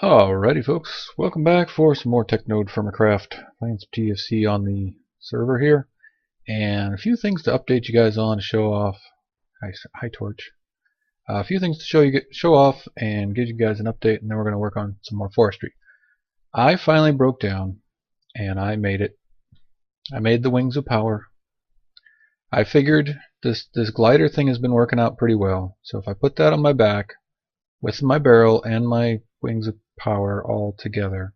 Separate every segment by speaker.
Speaker 1: Alrighty folks, welcome back for some more TechNodeFirmaCraft. Playing some TFC on the server here. And a few things to update you guys on to show off. Hi Torch. A few things to show off and give you guys an update, and then we're going to work on some more forestry. I finally broke down and I made it. I made the wings of power. I figured this glider thing has been working out pretty well. So if I put that on my back with my barrel and my wings of power all together,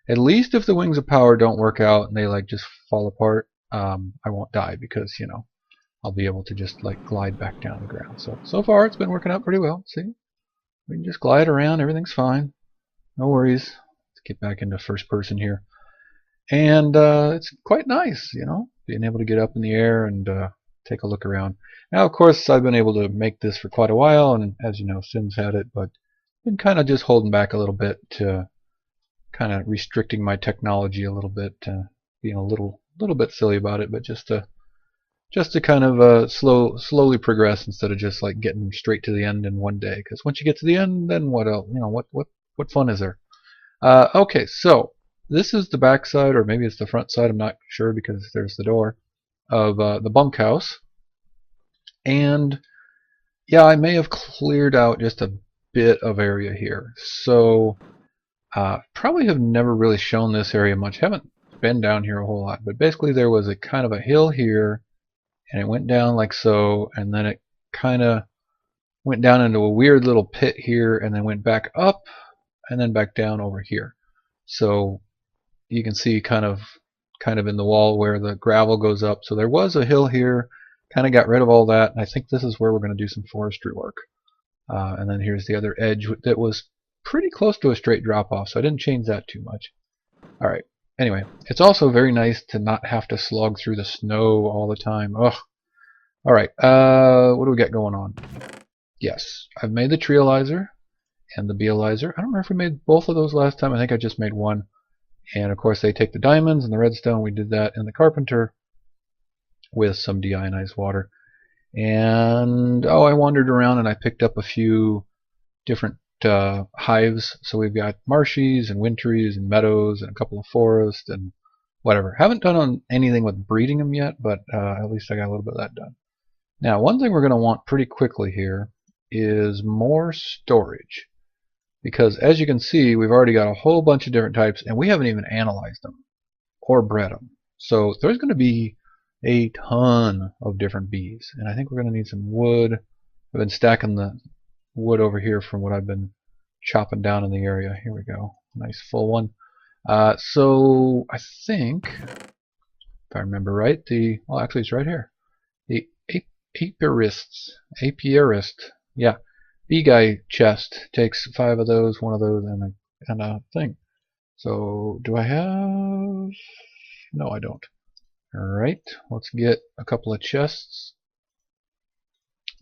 Speaker 1: at least if the wings of power don't work out and they like just fall apart, I won't die because, you know, I'll be able to just like glide back down the ground. So far it's been working out pretty well. See, we can just glide around, everything's fine, no worries. Let's get back into first person here, and it's quite nice, you know, being able to get up in the air and take a look around. Now, of course, I've been able to make this for quite a while, and as you know, Sim's had it, but been kind of just holding back a little bit, kind of restricting my technology a little bit, being a little bit silly about it, but just to kind of slowly progress instead of just like getting straight to the end in one day. Because once you get to the end, then what else? You know, what fun is there? Okay, so this is the back side, or maybe it's the front side. I'm not sure because there's the door of the bunkhouse. And yeah, I may have cleared out just a bit of area here. So probably have never really shown this area much. Haven't been down here a whole lot. But basically there was a kind of a hill here, and it went down like so, and then it kind of went down into a weird little pit here, and then went back up, and then back down over here. So you can see kind of in the wall where the gravel goes up. So there was a hill here, kind of got rid of all that, and I think this is where we're going to do some forestry work. And then here's the other edge that was pretty close to a straight drop off, so I didn't change that too much. Alright, anyway, it's also very nice to not have to slog through the snow all the time. Ugh. Alright, what do we got going on? Yes, I've made the treealizer and the bealizer. I don't remember if we made both of those last time. I think I just made one. And of course they take the diamonds and the redstone. We did that in the carpenter with some deionized water. And I wandered around and I picked up a few different hives. So we've got marshies and wintries and meadows and a couple of forests and whatever. Haven't done on anything with breeding them yet, but at least I got a little bit of that done. Now, one thing we're going to want pretty quickly here is more storage, because as you can see, we've already got a whole bunch of different types, and we haven't even analyzed them or bred them. So there's going to be a ton of different bees, and I think we're going to need some wood. I've been stacking the wood over here from what I've been chopping down in the area. Here we go, nice full one. So I think, if I remember right, well, actually it's right here, the apiarist, yeah, bee guy chest takes 5 of those, 1 of those, and a thing. So do I have? No, I don't. Alright, let's get a couple of chests.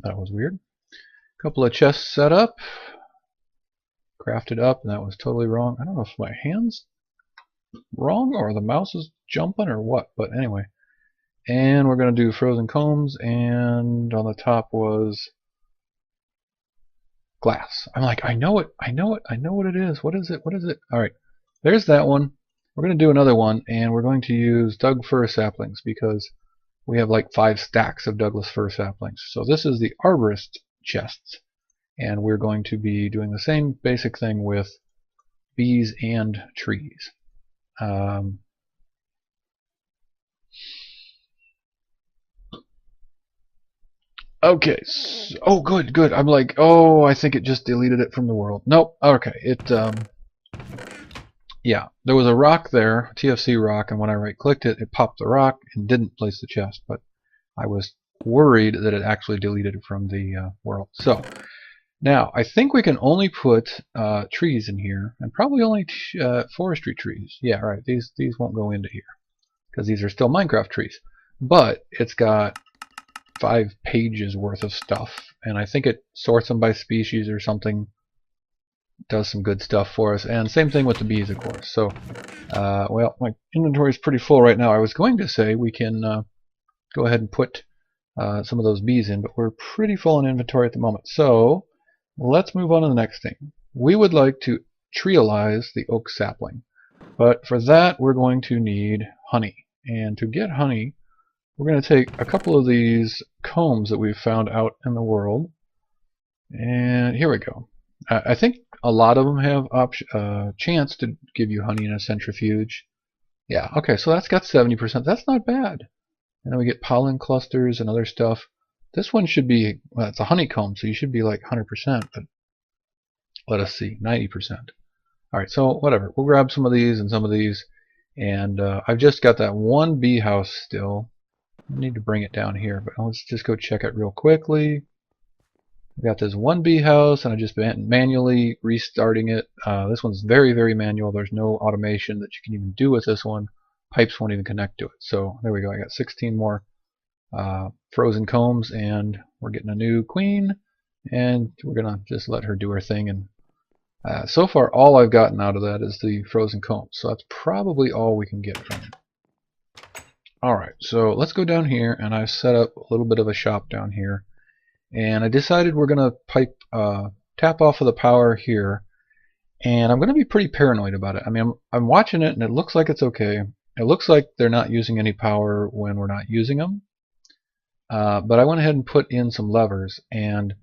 Speaker 1: That was weird. A couple of chests set up, crafted up, and that was totally wrong. I don't know if my hand's wrong or the mouse is jumping or what, but anyway. And we're going to do frozen combs, and on the top was glass. I'm like, I know it, I know what it is. What is it? Alright, there's that one. We're going to do another one, and we're going to use Doug fir saplings because we have like 5 stacks of Douglas fir saplings. So this is the arborist chests, and we're going to be doing the same basic thing with bees and trees. Okay, so, oh good, I'm like, oh, I think it just deleted it from the world. Nope, okay, yeah, there was a rock there, TFC rock, and when I right-clicked it, it popped the rock and didn't place the chest, but I was worried that it actually deleted it from the world. So, now, I think we can only put trees in here, and probably only forestry trees. Yeah, right, these won't go into here, because these are still Minecraft trees. But it's got 5 pages worth of stuff, and I think it sorts them by species or something. Does some good stuff for us, and same thing with the bees, of course. So, well, my inventory is pretty full right now. I was going to say we can go ahead and put some of those bees in, but we're pretty full in inventory at the moment. So, let's move on to the next thing. We would like to treealize the oak sapling. But for that, we're going to need honey. And to get honey, we're going to take a couple of these combs that we've found out in the world. And here we go. I think a lot of them have chance to give you honey in a centrifuge. Yeah, okay, so that's got 70%. That's not bad. And then we get pollen clusters and other stuff. This one should be, well, it's a honeycomb, so you should be like 100%, but let us see, 90%. Alright, so whatever. We'll grab some of these and some of these. And I've just got that one bee house still. I need to bring it down here, but let's just go check it real quickly. I've got this one bee house, and I just manually restarting it. This one's very, very manual. There's no automation that you can even do with this one. Pipes won't even connect to it. So there we go. I got 16 more frozen combs, and we're getting a new queen, and we're gonna just let her do her thing. And so far, all I've gotten out of that is the frozen combs. So that's probably all we can get from it. All right. So let's go down here, and I've set up a little bit of a shop down here. And I decided we're going to tap off of the power here, and I'm going to be pretty paranoid about it. I mean, I'm watching it, and it looks like it's okay. It looks like they're not using any power when we're not using them. But I went ahead and put in some levers, and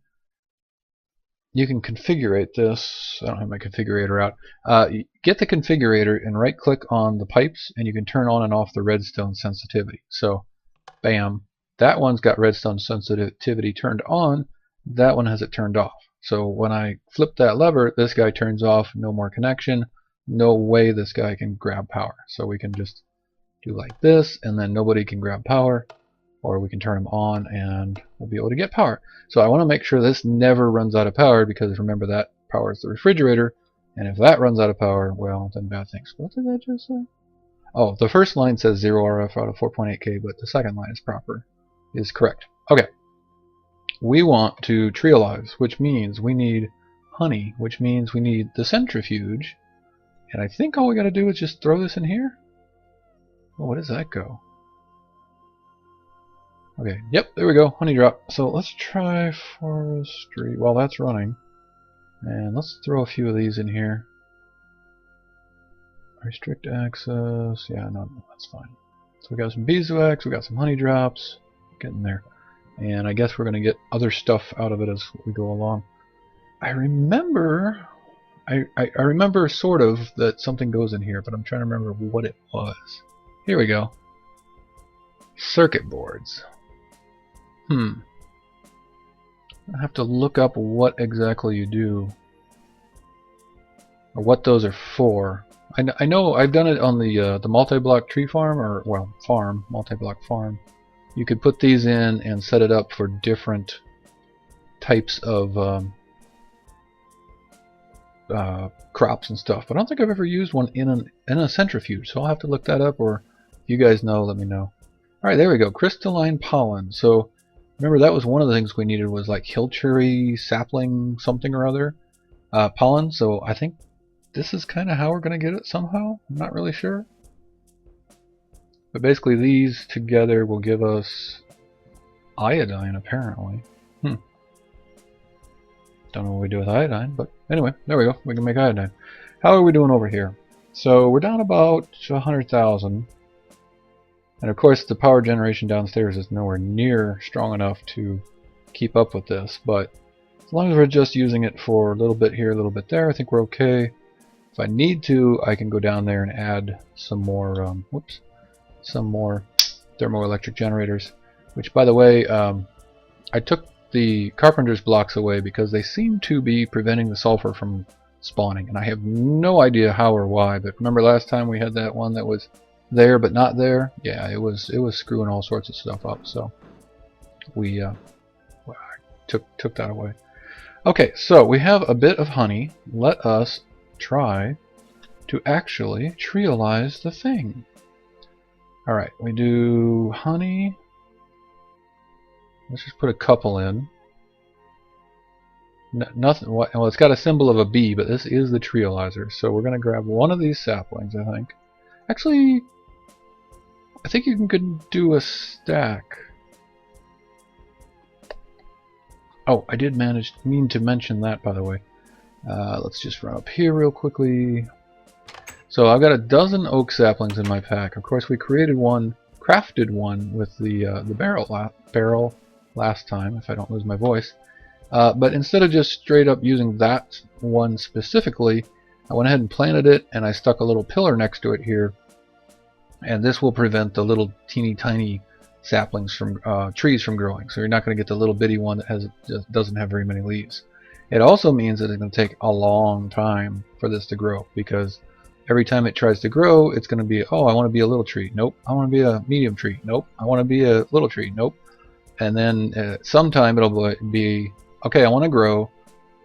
Speaker 1: you can configure this. I don't have my configurator out. You get the configurator and right-click on the pipes, and you can turn on and off the redstone sensitivity. So, bam. That one's got redstone sensitivity turned on. That one has it turned off. So when I flip that lever, this guy turns off. No more connection. No way this guy can grab power. So we can just do like this, and then nobody can grab power. Or we can turn them on, and we'll be able to get power. So I want to make sure this never runs out of power, because remember, that powers the refrigerator. And if that runs out of power, well, then bad things. What did that just say? Oh, the first line says 0 RF out of 4.8K, but the second line is proper. Is correct. Okay. We want to treealize, which means we need honey, which means we need the centrifuge. And I think all we got to do is just throw this in here. Oh, what does that go? Okay, yep, there we go, honey drop. So let's try forestry while that's running. And let's throw a few of these in here. Restrict access. Yeah, no, that's fine. So we got some beeswax, we got some honey drops. Getting there. And I guess we're going to get other stuff out of it as we go along. I remember sort of that something goes in here, but I'm trying to remember what it was. Here we go. Circuit boards. I have to look up what exactly you do, or what those are for. I know I've done it on the multi-block tree farm, or well, farm, multi-block farm. You could put these in and set it up for different types of crops and stuff. But I don't think I've ever used one in a centrifuge, so I'll have to look that up, or if you guys know, let me know. Alright, there we go. Crystalline pollen. So remember, that was one of the things we needed, was like hill cherry, sapling, something or other pollen. So I think this is kind of how we're going to get it somehow. I'm not really sure. But basically these together will give us iodine, apparently. Don't know what we do with iodine, but anyway, there we go. We can make iodine. How are we doing over here? So we're down about 100,000. And of course the power generation downstairs is nowhere near strong enough to keep up with this. But as long as we're just using it for a little bit here, a little bit there, I think we're okay. If I need to, I can go down there and add some more, some more thermoelectric generators, which, by the way, I took the carpenter's blocks away because they seem to be preventing the sulfur from spawning, and I have no idea how or why. But remember last time we had that one that was there but not there? Yeah, it was screwing all sorts of stuff up, so we took that away. Okay, so we have a bit of honey. Let us try to actually treealize the thing. Alright, we do honey. Let's just put a couple in. Nothing. Well, it's got a symbol of a bee, but this is the treealizer. So we're going to grab one of these saplings, I think. Actually, I think you can do a stack. Oh, I did mean to mention that, by the way. Let's just run up here real quickly. So I've got a dozen oak saplings in my pack. Of course, we crafted one with the barrel last time, if I don't lose my voice. But instead of just straight up using that one specifically, I went ahead and planted it, and I stuck a little pillar next to it here. And this will prevent the little teeny tiny saplings from trees from growing. So you're not going to get the little bitty one that just doesn't have very many leaves. It also means that it's going to take a long time for this to grow, because every time it tries to grow, it's going to be, oh, I want to be a little tree. Nope. I want to be a medium tree. Nope. I want to be a little tree. Nope. And then sometime it'll be, okay, I want to grow,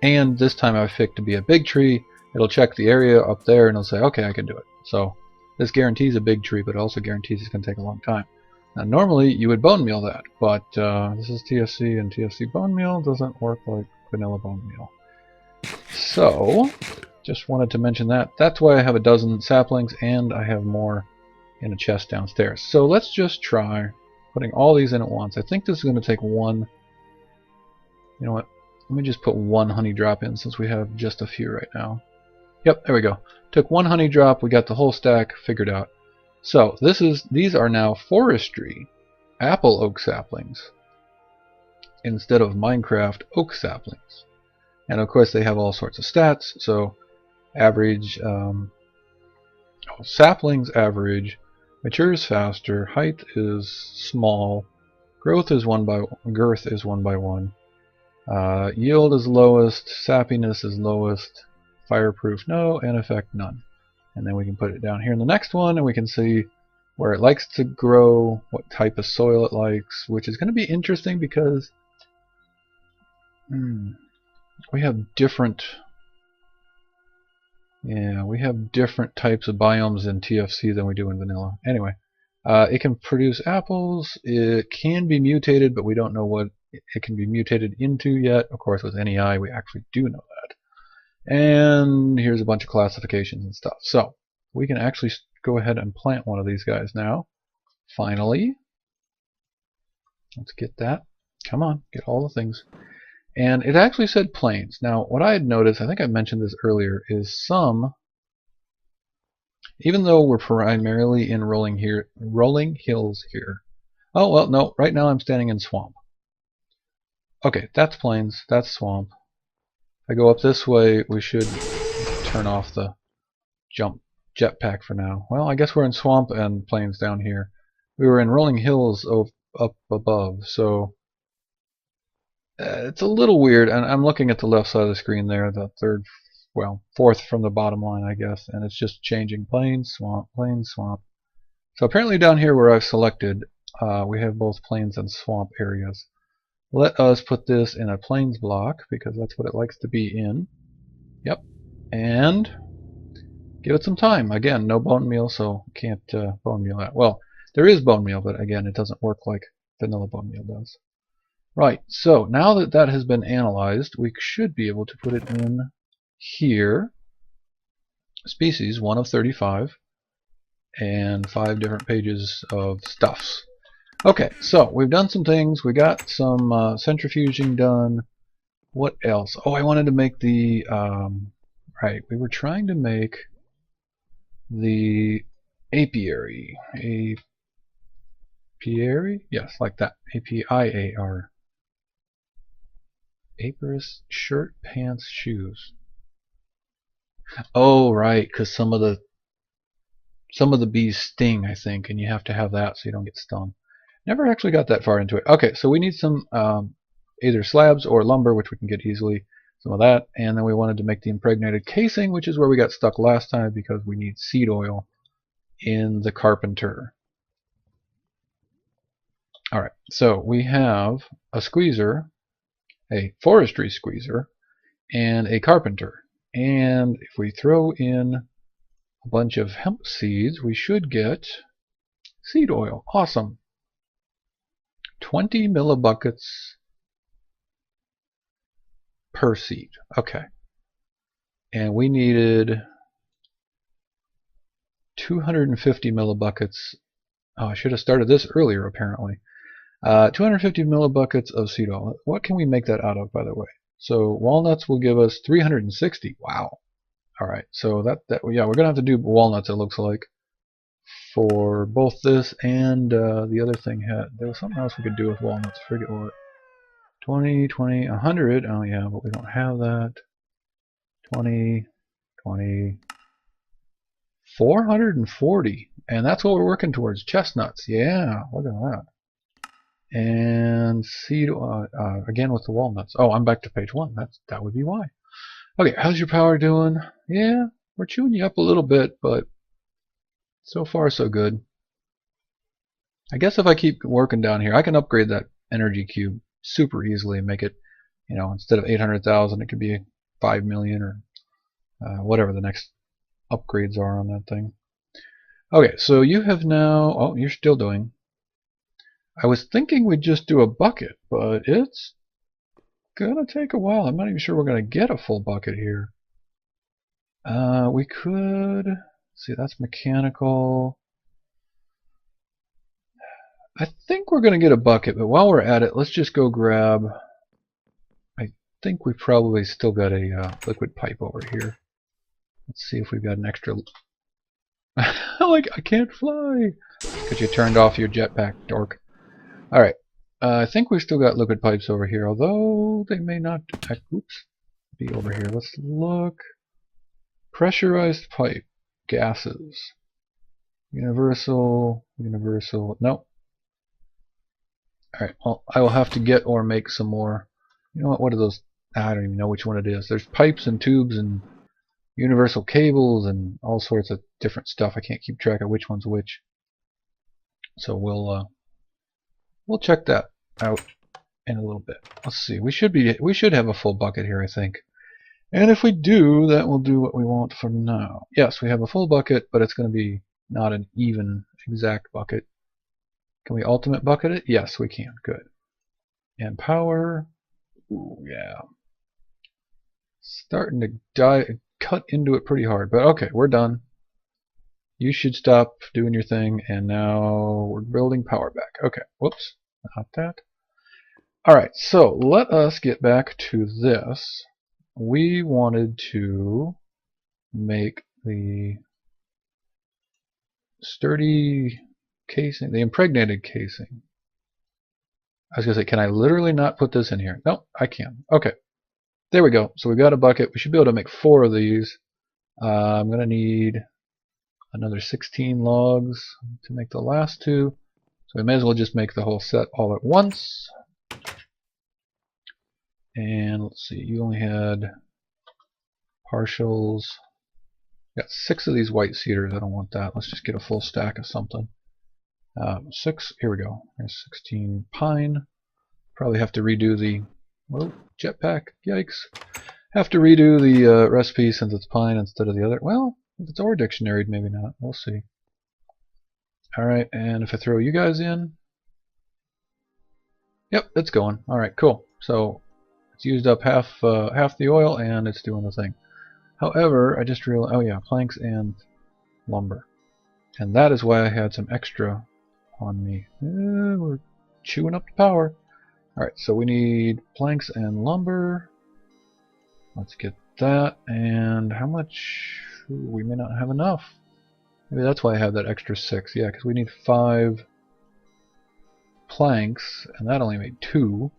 Speaker 1: and this time I've picked to be a big tree. It'll check the area up there, and it'll say, okay, I can do it. So this guarantees a big tree, but it also guarantees it's going to take a long time. Now, normally you would bone meal that, but this is TFC, and TFC bone meal doesn't work like vanilla bone meal. So, just wanted to mention that. That's why I have a dozen saplings, and I have more in a chest downstairs. So let's just try putting all these in at once. I think this is going to take one. You know what? Let me just put one honey drop in, since we have just a few right now. Yep, there we go. Took one honey drop, we got the whole stack figured out. So these are now Forestry apple oak saplings instead of Minecraft oak saplings. And of course they have all sorts of stats. So average saplings average, matures faster, height is small, girth is 1 by 1, yield is lowest, sappiness is lowest, fireproof no, and effect none. And then we can put it down here in the next one, and we can see where it likes to grow, what type of soil it likes, which is going to be interesting because we have different types of biomes in TFC than we do in vanilla. Anyway, it can produce apples. It can be mutated, but we don't know what it can be mutated into yet. Of course, with NEI, we actually do know that. And here's a bunch of classifications and stuff. So we can actually go ahead and plant one of these guys now. Finally. Let's get that. Come on, get all the things. And it actually said plains. Now, what I had noticed, I think I mentioned this earlier, is even though we're primarily in rolling hills here. Oh, well, no, right now I'm standing in swamp. Okay, that's plains, that's swamp. If I go up this way, we should turn off the jetpack for now. Well, I guess we're in swamp and plains down here. We were in rolling hills up above, so it's a little weird. And I'm looking at the left side of the screen there, the fourth from the bottom line, I guess, and it's just changing plains, swamp, plains, swamp. So apparently down here where I've selected, we have both plains and swamp areas. Let us put this in a plains block, because that's what it likes to be in. Yep. And give it some time. Again, no bone meal, so can't bone meal that. Well, there is bone meal, but again, it doesn't work like vanilla bone meal does. Right, so now that that has been analyzed, we should be able to put it in here. Species, 1 of 35, and 5 different pages of stuffs. Okay, so we've done some things. We got some centrifuging done. What else? Oh, I wanted to make the right. We were trying to make the apiary. Apiary? Yes, like that. A-P-I-A-R. Apiarist shirt, pants, shoes. Oh, right, because some of the bees sting, I think, and you have to have that so you don't get stung. Never actually got that far into it. Okay, so we need some either slabs or lumber, which we can get easily. Some of that, and then we wanted to make the impregnated casing, which is where we got stuck last time because we need seed oil in the carpenter. Alright, so we have a squeezer, a forestry squeezer, and a carpenter. And if we throw in a bunch of hemp seeds, we should get seed oil. Awesome. 20 millibuckets per seed. Okay. And we needed 250 millibuckets. Oh, I should have started this earlier, apparently. 250 millibuckets of seed oil. What can we make that out of, by the way? So walnuts will give us 360. Wow. All right. So yeah, we're gonna have to do walnuts. It looks like for both this and the other thing there was something else we could do with walnuts. I forget what. 20, 20, 100. Oh yeah, but we don't have that. 20, 20, 440. And that's what we're working towards. Chestnuts. Yeah, look at that. And seed again with the walnuts. Oh, I'm back to page 1. That would be why. Okay, how's your power doing? Yeah, we're chewing you up a little bit, but so far so good. I guess if I keep working down here, I can upgrade that energy cube super easily and make it, instead of 800,000, it could be 5 million or whatever the next upgrades are on that thing. Okay, so you have now, oh, you're still doing. I was thinking we'd just do a bucket, but it's gonna take a while. I'm not even sure we're gonna get a full bucket here. We could, see, that's mechanical. I think we're gonna get a bucket, but while we're at it, let's just go grab, I think we probably still got a liquid pipe over here. Let's see if we've got an extra. Like, I can't fly because you turned off your jetpack, dork. Alright, I think we've still got liquid pipes over here, although they may not be over here. Let's look. Pressurized pipe, gases, universal, nope. Alright, well, I will have to get or make some more. You know what are those? I don't even know which one it is. There's pipes and tubes and universal cables and all sorts of different stuff. I can't keep track of which one's which. So we'll check that out in a little bit. Let's see. We should have a full bucket here, I think. And if we do, that will do what we want for now. Yes, we have a full bucket, but it's going to be not an even exact bucket. Can we ultimate bucket it? Yes, we can. Good. And power. Ooh, yeah. Starting to cut into it pretty hard, but okay, we're done. You should stop doing your thing, and now we're building power back. Okay, whoops, not that. Alright, so let us get back to this. We wanted to make the sturdy casing, the impregnated casing. I was going to say, can I literally not put this in here? No, I can. Okay, there we go. So we've got a bucket. We should be able to make 4 of these. I'm going to need another 16 logs to make the last 2. So we may as well just make the whole set all at once. And let's see, you only had partials. Got 6 of these white cedars. I don't want that. Let's just get a full stack of something. 6. Here we go. There's 16 pine. Probably have to redo the jetpack. Yikes! Have to redo the recipe since it's pine instead of the other. Well, if it's ore dictionaried, maybe not. We'll see. All right, and if I throw you guys in, yep, it's going. All right, cool. So it's used up half the oil, and it's doing the thing. However, I just realized, oh yeah, planks and lumber. And that is why I had some extra on me. We're chewing up the power. Alright, so we need planks and lumber. Let's get that. And how much? Ooh, we may not have enough. Maybe that's why I have that extra 6. Yeah, because we need 5 planks, and that only made 2.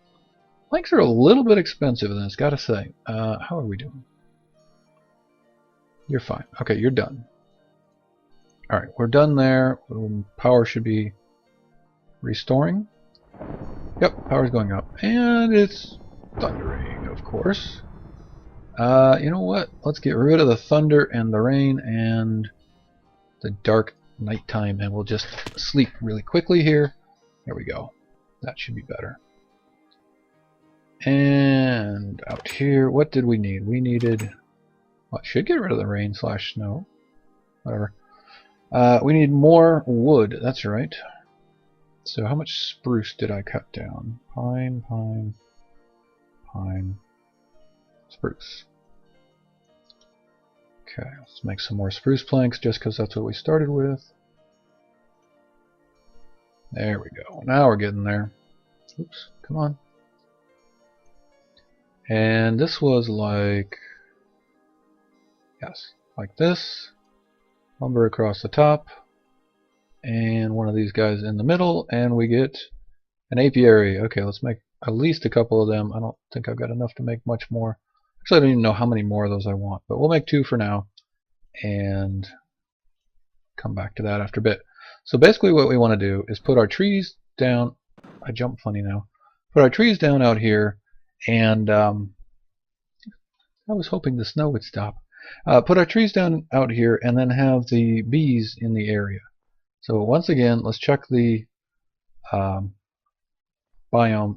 Speaker 1: Planks are a little bit expensive in this, gotta say. How are we doing? You're fine. Okay, you're done. Alright, we're done there. Power should be restoring. Yep, power's going up. And it's thundering, of course. You know what? Let's get rid of the thunder and the rain and the dark nighttime, and we'll just sleep really quickly here. There we go. That should be better. And out here, what did we need? We needed... Well, I should get rid of the rain / snow. Whatever. We need more wood. That's right. So how much spruce did I cut down? Pine, pine, pine, spruce. Okay, let's make some more spruce planks just because that's what we started with. There we go. Now we're getting there. Oops, come on. And this was like, yes, like this. Lumber across the top. And one of these guys in the middle. And we get an apiary. Okay, let's make at least a couple of them. I don't think I've got enough to make much more. Actually, I don't even know how many more of those I want. But we'll make 2 for now. And come back to that after a bit. So basically what we want to do is put our trees down. I jump funny now. Put our trees down out here, and I was hoping the snow would stop. Put our trees down out here and then have the bees in the area. So once again, let's check the biome.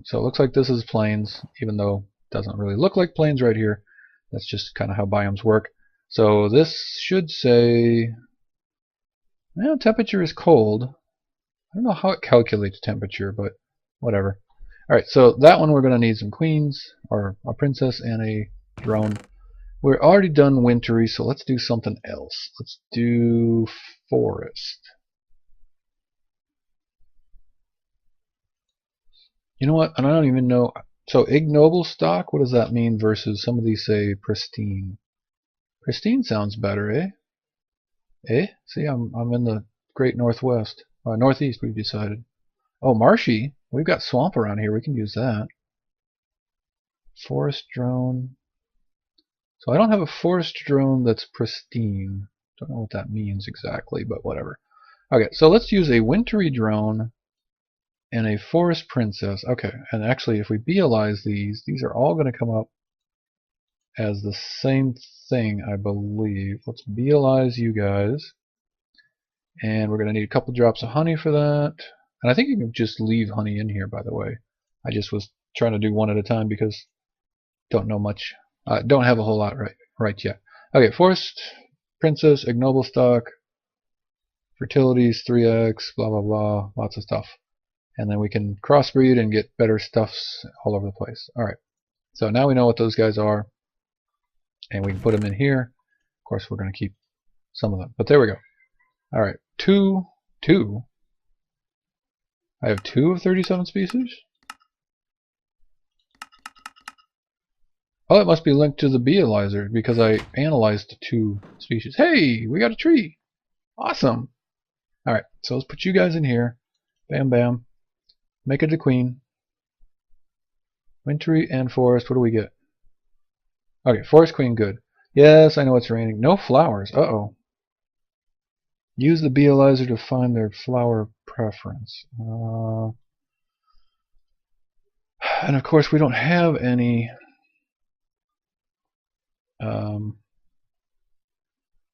Speaker 1: So it looks like this is plains, even though it doesn't really look like plains right here. That's just kind of how biomes work. So this should say, well, temperature is cold. I don't know how it calculates temperature, but whatever. Alright, so that one we're going to need some queens, or a princess and a drone. We're already done wintry, so let's do something else. Let's do forest. You know what? And I don't even know. So ignoble stock, what does that mean versus some of these say pristine? Pristine sounds better, eh? Eh? See, I'm in the great northwest. Northeast, we've decided. Oh, marshy. We've got swamp around here. We can use that. Forest drone. So I don't have a forest drone that's pristine. Don't know what that means exactly, but whatever. Okay, so let's use a wintry drone and a forest princess. Okay, and actually if we beelize these are all going to come up as the same thing, I believe. Let's beelize you guys. And we're going to need a couple drops of honey for that. And I think you can just leave honey in here, by the way. I just was trying to do one at a time because don't know much. Don't have a whole lot right yet. Okay, forest princess, ignoble stock, fertilities 3x, blah blah blah, lots of stuff. And then we can crossbreed and get better stuffs all over the place. Alright, so now we know what those guys are, and we can put them in here. Of course, we're going to keep some of them, but there we go. Alright, two. I have 2 of 37 species? Oh, it must be linked to the beealizer because I analyzed 2 species. Hey, we got a tree. Awesome. Alright, so let's put you guys in here. Bam, bam. Make it a queen. Wintry and forest. What do we get? Okay, forest queen, good. Yes, I know it's raining. No flowers. Uh-oh. Use the beealizer to find their flower preference. And of course, we don't have any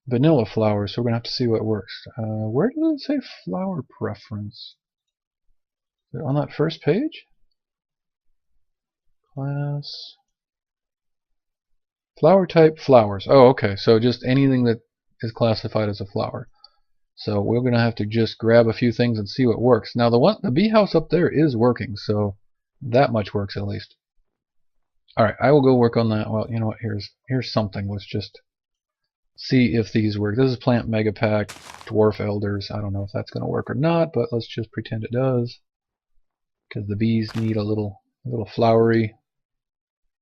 Speaker 1: vanilla flowers, so we're going to have to see what works. Where does it say flower preference? Is it on that first page? Class. Flower type, flowers. Oh, okay. So just anything that is classified as a flower. So we're going to have to just grab a few things and see what works. Now the bee house up there is working, so that much works at least. Alright, I will go work on that. Well, you know what, here's something. Let's just see if these work. This is plant mega pack, dwarf elders. I don't know if that's going to work or not, but let's just pretend it does. Because the bees need a little flowery.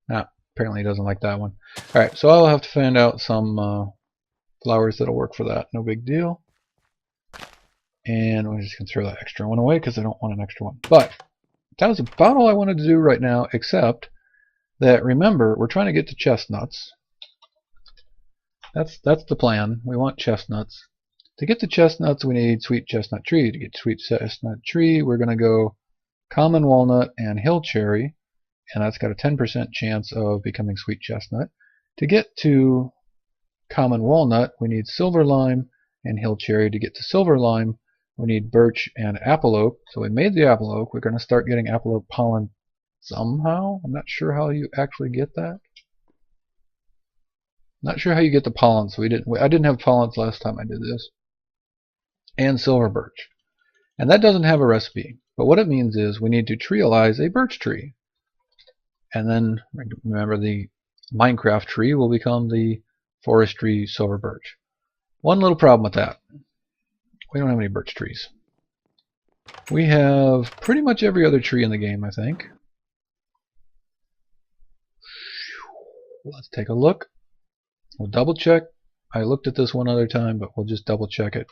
Speaker 1: Nah, apparently it doesn't like that one. Alright, so I'll have to find out some flowers that'll work for that. No big deal. And we're just going to throw that extra one away because I don't want an extra one. But that was about all I wanted to do right now, except that, remember, we're trying to get to chestnuts. That's the plan. We want chestnuts. To get to chestnuts, we need sweet chestnut tree. To get sweet chestnut tree, we're going to go common walnut and hill cherry, and that's got a 10% chance of becoming sweet chestnut. To get to common walnut, we need silver lime and hill cherry. To get to silver lime, we need birch and apple oak. So we made the apple oak. We're going to start getting apple oak pollen somehow. I'm not sure how you actually get that. Not sure how you get the pollen. So I didn't have pollens last time I did this. And silver birch. And that doesn't have a recipe. But what it means is we need to treealize a birch tree. And then remember, the Minecraft tree will become the forestry silver birch. One little problem with that. We don't have any birch trees. We have pretty much every other tree in the game, I think. let's take a look. We'll double check. I looked at this one other time, but we'll just double check it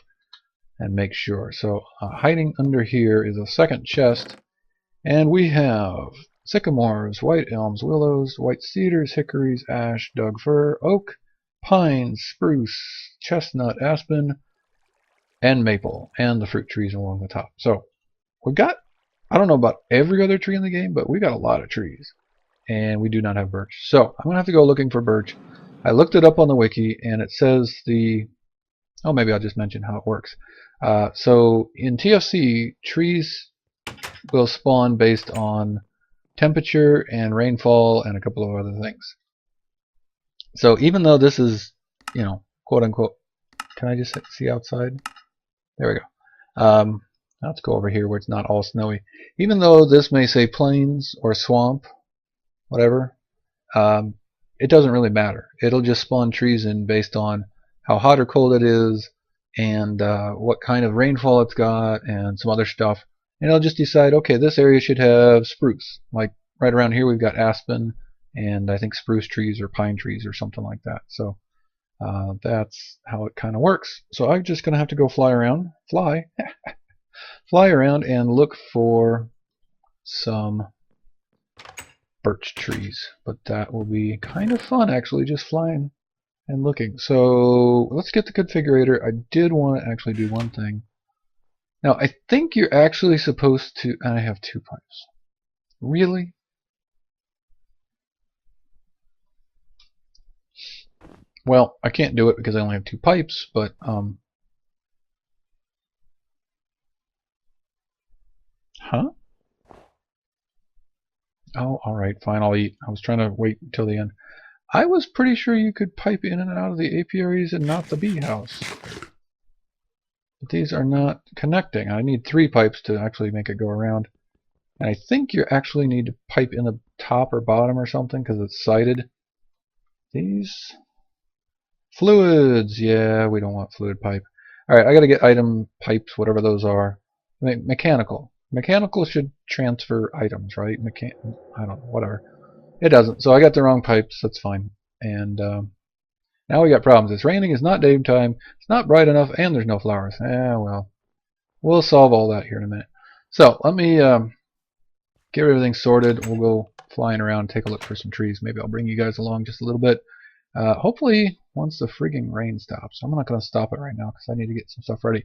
Speaker 1: and make sure. So hiding under here is a second chest, and we have sycamores, white elms, willows, white cedars, hickories, ash, Doug fir, oak, pine, spruce, chestnut, aspen, and maple, and the fruit trees along the top. So we've got, I don't know about every other tree in the game, but we got a lot of trees, and we do not have birch. So I'm gonna have to go looking for birch. I looked it up on the wiki, and it says maybe I'll just mention how it works. So in TFC, trees will spawn based on temperature and rainfall and a couple of other things. So even though this is, quote unquote, can I just see outside? There we go. Let's go over here where it's not all snowy. Even though this may say plains or swamp, whatever, it doesn't really matter. It'll just spawn trees in based on how hot or cold it is and what kind of rainfall it's got and some other stuff. And it'll just decide, okay, this area should have spruce. Like right around here we've got aspen and I think spruce trees or pine trees or something like that. So that's how it kind of works. So I'm just going to have to go fly around and look for some birch trees. But that will be kind of fun, actually, just flying and looking. So let's get the configurator. I did want to actually do one thing. Now, I think you're actually supposed to... And I have 2 pipes. Really? Well, I can't do it because I only have 2 pipes, but... Huh? Oh, alright, fine, I'll eat. I was trying to wait until the end. I was pretty sure you could pipe in and out of the apiaries and not the bee house. But these are not connecting. I need 3 pipes to actually make it go around. And I think you actually need to pipe in the top or bottom or something because it's sighted. These... Fluids! Yeah, we don't want fluid pipe. Alright, I gotta get item pipes, whatever those are. Mechanical. Mechanical should transfer items, right? I don't know, whatever. It doesn't, so I got the wrong pipes, that's fine. And now we got problems. It's raining, it's not daytime, it's not bright enough, and there's no flowers. Well, we'll solve all that here in a minute. So, let me get everything sorted. We'll go flying around, take a look for some trees. Maybe I'll bring you guys along just a little bit. Hopefully, once the frigging rain stops. I'm not going to stop it right now because I need to get some stuff ready.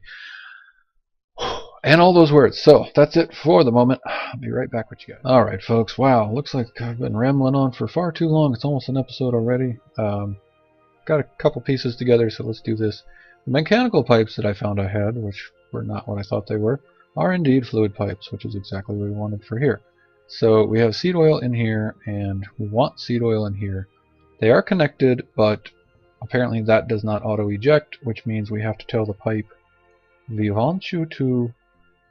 Speaker 1: And all those words. So, that's it for the moment. I'll be right back with you guys. Alright, folks. Wow, looks like I've been rambling on for far too long. It's almost an episode already. Got a couple pieces together, so let's do this. The mechanical pipes that I found I had, which were not what I thought they were, are indeed fluid pipes, which is exactly what we wanted for here. So, we have seed oil in here, and we want seed oil in here. They are connected, but apparently that does not auto-eject, which means we have to tell the pipe, we want you to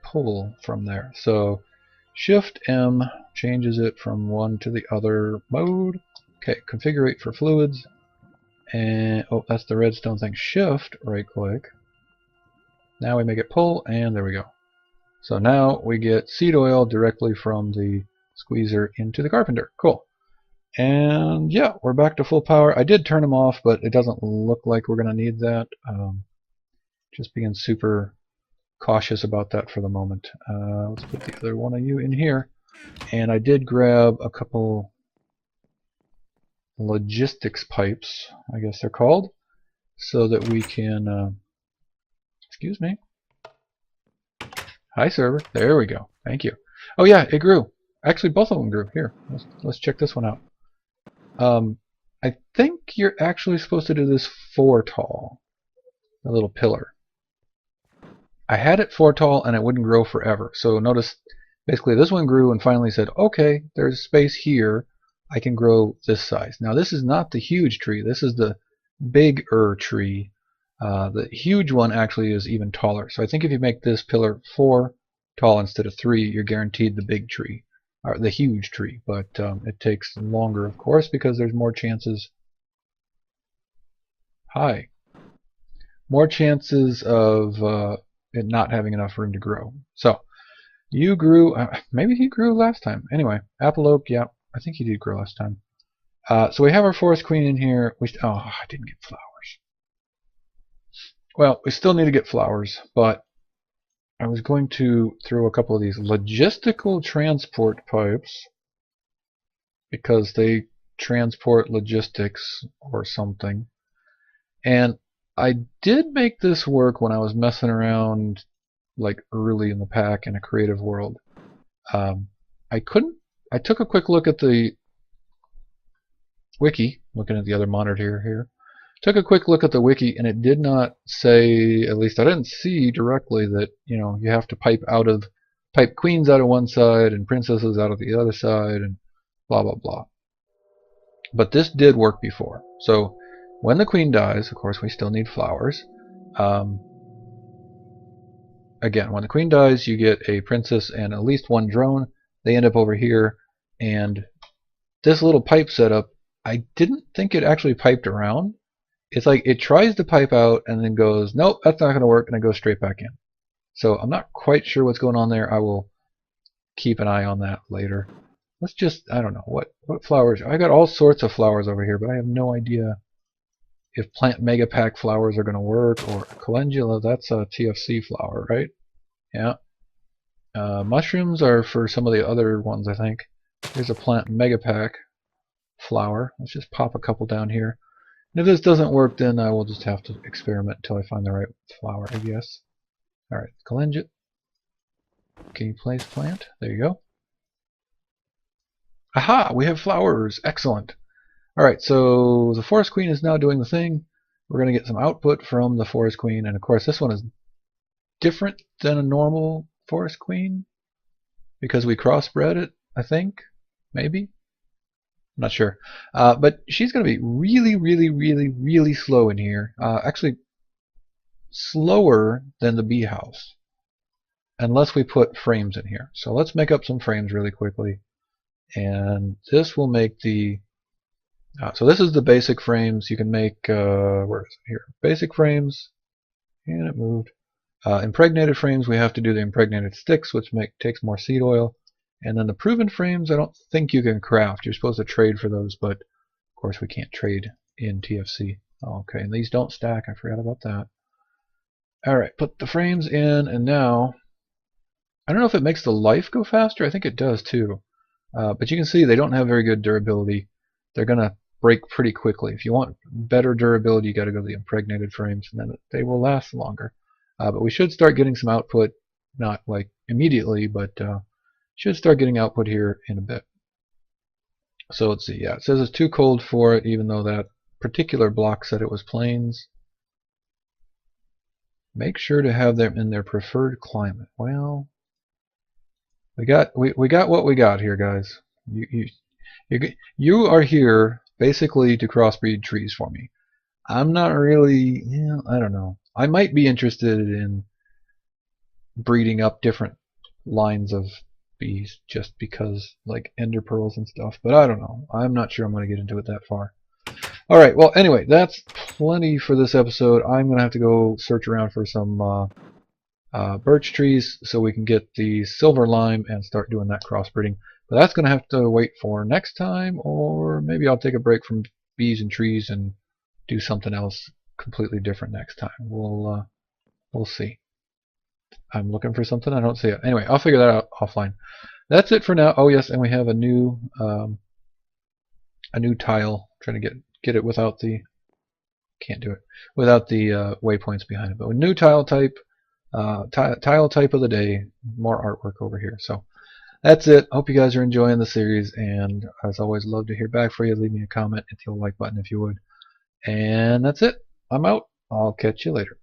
Speaker 1: pull from there. So Shift M changes it from one to the other mode. Okay, configure for fluids. And oh, that's the redstone thing. Shift right click. Now we make it pull, and there we go. So now we get seed oil directly from the squeezer into the carpenter. Cool. And yeah, we're back to full power. I did turn them off, but it doesn't look like we're going to need that. Just being super cautious about that for the moment. Let's put the other one of you in here. And I did grab a couple logistics pipes, I guess they're called, so that we can, excuse me. Hi, server. There we go. Thank you. Oh yeah, it grew. Actually, both of them grew. Here, let's check this one out. I think you're actually supposed to do this 4 tall, a little pillar. I had it 4 tall and it wouldn't grow forever. So notice, basically this one grew and finally said, okay, there's space here. I can grow this size. Now this is not the huge tree. This is the bigger tree. The huge one actually is even taller. So I think if you make this pillar 4 tall instead of 3, you're guaranteed the big tree. Or the huge tree, but it takes longer, of course, because there's more chances. More chances of it not having enough room to grow. So you grew. Maybe he grew last time. Anyway, apple oak. Yeah, I think he did grow last time. So we have our forest queen in here. Oh, I didn't get flowers. Well, we still need to get flowers, but I was going to throw a couple of these logistical transport pipes because they transport logistics or something. And I did make this work when I was messing around like early in the pack in a creative world. I took a quick look at the wiki, looking at the other monitor here. Took a quick look at the wiki, and it did not say, at least I didn't see directly, that you have to pipe queens out of one side and princesses out of the other side and blah blah blah. But this did work before. So when the queen dies, of course we still need flowers. Again, when the queen dies, you get a princess and at least one drone. They end up over here, and this little pipe setup, I didn't think it actually piped around. It's like it tries to pipe out and then goes, nope, that's not going to work, and it goes straight back in. So I'm not quite sure what's going on there. I will keep an eye on that later. Let's just, I don't know, what flowers. I got all sorts of flowers over here, but I have no idea if plant mega pack flowers are going to work, or calendula. That's a TFC flower, right? Yeah. Mushrooms are for some of the other ones, I think. Here's a plant mega pack flower. Let's just pop a couple down here. And if this doesn't work, then I will just have to experiment until I find the right flower, I guess. Alright, calendula. Can you place plant? There you go. Aha! We have flowers! Excellent! Alright, so the forest queen is now doing the thing. We're going to get some output from the forest queen, and of course this one is different than a normal forest queen because we crossbred it, I think. Maybe? I'm not sure. But she's going to be really, really, really, really slow in here. Actually, slower than the bee house. Unless we put frames in here. So let's make up some frames really quickly. And this will make the... so this is the basic frames. You can make... where is it? Here. Basic frames. And it moved. Impregnated frames, we have to do the impregnated sticks, which takes more seed oil. And then the proven frames, I don't think you can craft. You're supposed to trade for those, but of course we can't trade in TFC. Okay, and these don't stack. I forgot about that. Alright, put the frames in, and now... I don't know if it makes the life go faster. I think it does too. But you can see they don't have very good durability. They're going to break pretty quickly. If you want better durability, you got to go to the impregnated frames, and then they will last longer. But we should start getting some output, not like immediately, but should start getting output here in a bit. So let's see. Yeah, it says it's too cold for it, even though that particular block said it was plains. Make sure to have them in their preferred climate. Well, we got what we got here, guys. You are here basically to crossbreed trees for me. I'm not really, I don't know. I might be interested in breeding up different lines of bees just because, like ender pearls and stuff, but I don't know. I'm not sure I'm going to get into it that far. Alright, well, anyway, that's plenty for this episode. I'm going to have to go search around for some birch trees so we can get the silver lime and start doing that crossbreeding. But that's going to have to wait for next time, or maybe I'll take a break from bees and trees and do something else completely different next time. We'll see. I'm looking for something. I don't see it. Anyway, I'll figure that out offline. That's it for now. Oh yes, and we have a new tile. I'm trying to get it without the waypoints behind it. But a new tile type, tile type of the day. More artwork over here. So that's it. Hope you guys are enjoying the series, and as always, love to hear back from you. Leave me a comment, hit the like button if you would. And that's it. I'm out. I'll catch you later.